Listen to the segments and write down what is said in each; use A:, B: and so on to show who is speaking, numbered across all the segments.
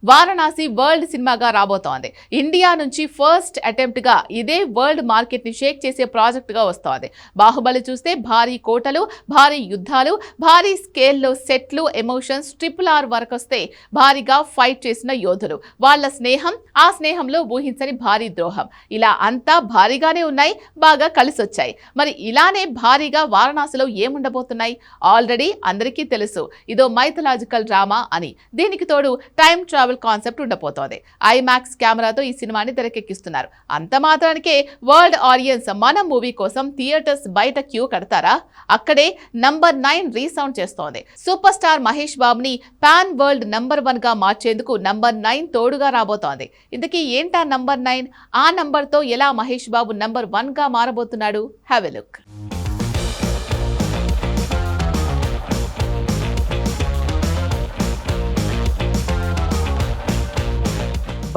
A: Varanasi world సినిమాగా రాబోతోంది. India నుంచి ఫస్ట్ అటెంప్ట్ గా ఇదే వరల్డ్ మార్కెట్ ని షేక్ చేసే ప్రాజెక్ట్ గా వస్తోంది. బాహుబలి చూస్తే భారీ కోటలు, భారీ యుద్ధాలు, భారీ స్కేల్లో సెట్లు, ఎమోషన్స్, RRR వరకు వస్తే భారీగా ఫైట్ చేసిన యోధులు, వాళ్ళ స్నేహం, ఆ స్నేహంలో ఊహించని భారీ ద్రోహం, ఇలా అంతా భారీగానే ఉన్నాయి, బాగా కలిసొచ్చాయి. మరి ఇలానే భారీగా వారణాసిలో ఏముండబోతున్నాయి? ఆల్రెడీ అందరికీ తెలుసు, ఇదో మైథలాజికల్ డ్రామా అని. దీనికి తోడు టైం ట్రావెల్ కాన్సెప్ట్ ఉండబోతోంది. ఐమాక్స్ కెమెరాతో ఈ సినిమాని తెరకెక్కిస్తున్నారు. అంత మాత్రానికే వరల్డ్ ఆడియన్స్ మన మూవీ కోసం థియేటర్స్ బయట క్యూ కడతారా? అక్కడే నంబర్ 9 రీసౌండ్ చేస్తోంది. సూపర్ స్టార్ మహేష్ బాబుని పాన్ వరల్డ్ నంబర్ 1 గా మార్చేందుకు నంబర్ 9 తోడుగా రాబోతోంది. ఇంతకీ ఏంటా నంబర్ 9? ఆ నంబర్ తో ఎలా మహేష్ బాబు నంబర్ 1 గా మారబోతున్నాడు? Have a look.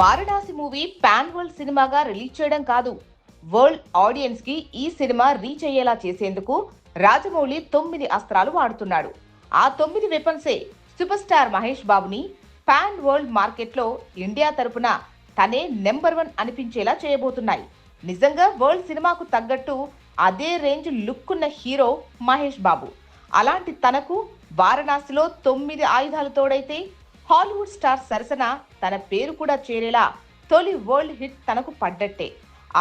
B: Varanasi movie pan world సినిమాగా రిలీజ్ చేయడం కాదు, వరల్డ్ ఆడియన్స్ కి ఈ సినిమా రీచ్ అయ్యేలా చేసేందుకు రాజమౌళి 9 అస్త్రాలు వాడుతున్నాడు. ఆ 9 వెపన్సే సూపర్ స్టార్ మహేష్ బాబుని పాన్ వరల్డ్ మార్కెట్ లో ఇండియా తరపున తనే నెంబర్ 1 అనిపించేలా చేయబోతున్నాయి. నిజంగా వరల్డ్ సినిమాకు తగ్గట్టు అదే రేంజ్ లుక్ ఉన్న హీరో మహేష్ బాబు. అలాంటి తనకు వారణాసిలో 9 ఆయుధాలు తోడైతే హాలీవుడ్ స్టార్ సరసన తన పేరు కూడా చేరేలా తొలి వరల్డ్ హిట్ తనకు పడ్డట్టే.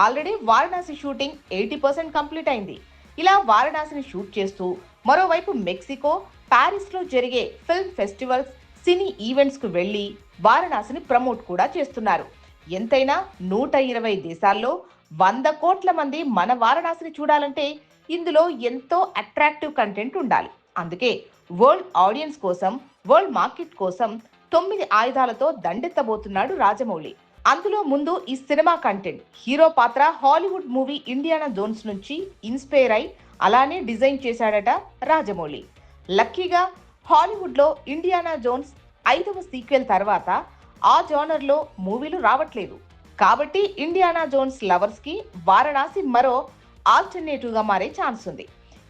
B: ఆల్రెడీ వారణాసి షూటింగ్ 80% కంప్లీట్ అయింది. ఇలా వారణాసిని షూట్ చేస్తూ మరోవైపు మెక్సికో, ప్యారిస్ లో జరిగే ఫిల్మ్ ఫెస్టివల్స్, సినీ ఈవెంట్స్ కు వెళ్లి వారణాసిని ప్రమోట్ కూడా చేస్తున్నారు. ఎంతైనా 120 దేశాల్లో 100 కోట్ల మంది మన వారణాసిని చూడాలంటే ఇందులో ఎంతో అట్రాక్టివ్ కంటెంట్ ఉండాలి. అందుకే వరల్డ్ ఆడియన్స్ కోసం, వరల్డ్ మార్కెట్ కోసం 9 ఆయుధాలతో దండెత్తబోతున్నాడు రాజమౌళి. అందులో ముందు ఈ సినిమా కంటెంట్. హీరో పాత్ర హాలీవుడ్ మూవీ ఇండియానా జోన్స్ నుంచి ఇన్స్పైర్ అయి అలానే డిజైన్ చేశాడట రాజమౌళి. లక్కీగా హాలీవుడ్ లో ఇండియానా జోన్స్ 5వ సీక్వెల్ తర్వాత ఆ జానర్ లో మూవీలు రావట్లేదు. కాబట్టి ఇండియానా జోన్స్ లవర్స్ కి వారణాసి మరో ఆల్టర్నేటివ్ గా మారే ఛాన్స్ ఉంది.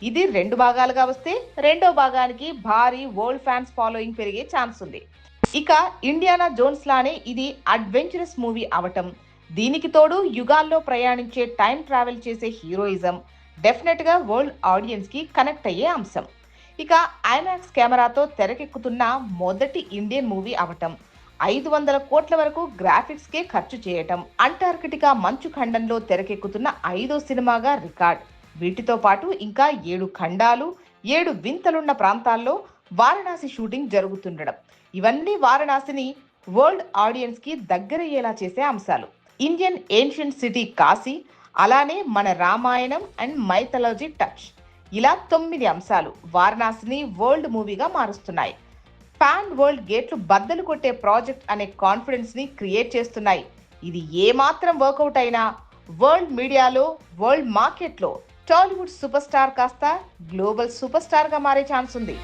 B: ఇది 2 భాగాలుగా వస్తే రెండో భాగానికి భారీ వరల్డ్ ఫ్యాన్స్ ఫాలోయింగ్ పెరిగే ఛాన్స్ ఉంది. ఇక ఇండియానా జోన్స్ లానే ఇది అడ్వెంచరస్ మూవీ అవటం, దీనికి తోడు యుగాల్లో ప్రయాణించే టైం ట్రావెల్ చేసే హీరోయిజం డెఫినెట్ గా వరల్డ్ ఆడియన్స్ కి కనెక్ట్ అయ్యే అంశం. ఇక ఐమాక్స్ కెమెరాతో తెరకెక్కుతున్న మొదటి ఇండియన్ మూవీ అవటం, 500 కోట్ల వరకు గ్రాఫిక్స్ కే ఖర్చు చేయటం, అంటార్కిటికా మంచు ఖండంలో తెరకెక్కుతున్న 5వ సినిమాగా రికార్డ్. వీటితో పాటు ఇంకా 7 ఖండాలు, 7 వింతలున్న ప్రాంతాల్లో వారణాసి షూటింగ్ జరుగుతుండడం, ఇవన్నీ వారణాసిని వరల్డ్ ఆడియన్స్ కి దగ్గరయ్యేలా చేసే అంశాలు. ఇండియన్ ఏన్షియంట్ సిటీ కాశీ, అలానే మన రామాయణం అండ్ మైథాలజీ టచ్, ఇలా 9 అంశాలు వారణాసిని వరల్డ్ మూవీగా మారుస్తున్నాయి. పాన్ వరల్డ్ గేట్లు బద్దలు కొట్టే ప్రాజెక్ట్ అనే కాన్ఫిడెన్స్ ని క్రియేట్ చేస్తున్నాయి. ఇది ఏమాత్రం వర్కౌట్ అయినా వరల్డ్ మీడియాలో, వరల్డ్ మార్కెట్లో టాలీవుడ్ సూపర్ స్టార్ కాస్త గ్లోబల్ సూపర్ స్టార్ గా మారే ఛాన్స్ ఉంది.